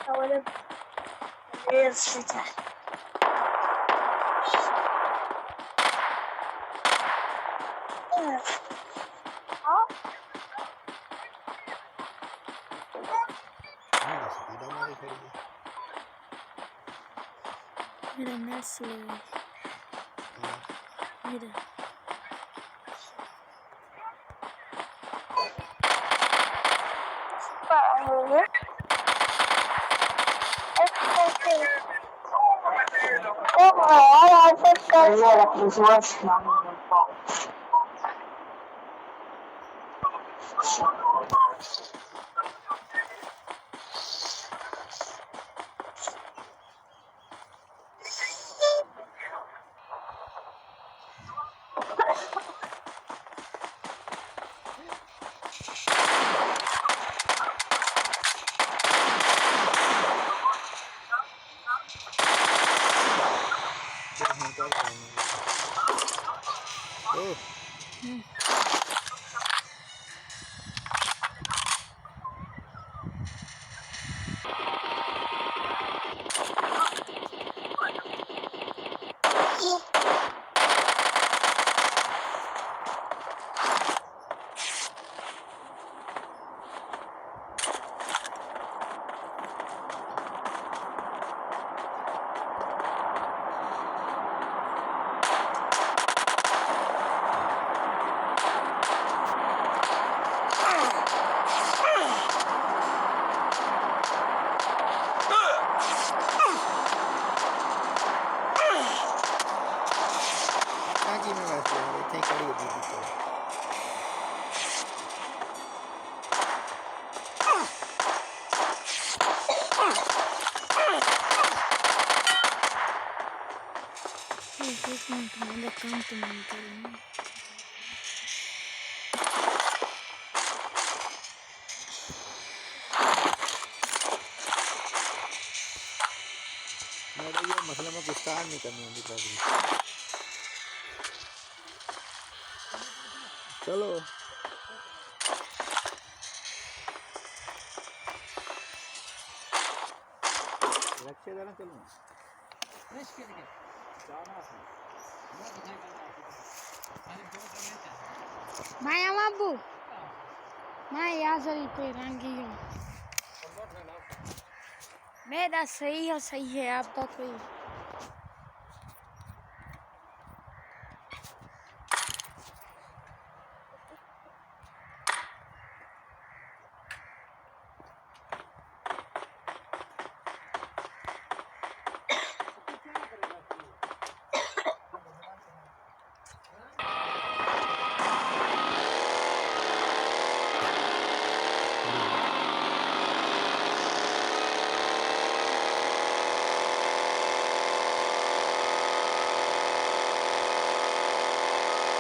Ahora es Mira, si tira madre खड़ी है। मेरा नेट स्लो है। मेरा ओ काजी में वैसे इतनी खड़ी है दीदी तो एक मिनट मेरा काम तो नहीं कर रहा हूँ। मेरे ये मसले में कुछ काम नहीं करनी होती कभी चलो रक्षे देना चलो माया माबू माया सही कोई रंगी हो मेरा सही है आप तो कोई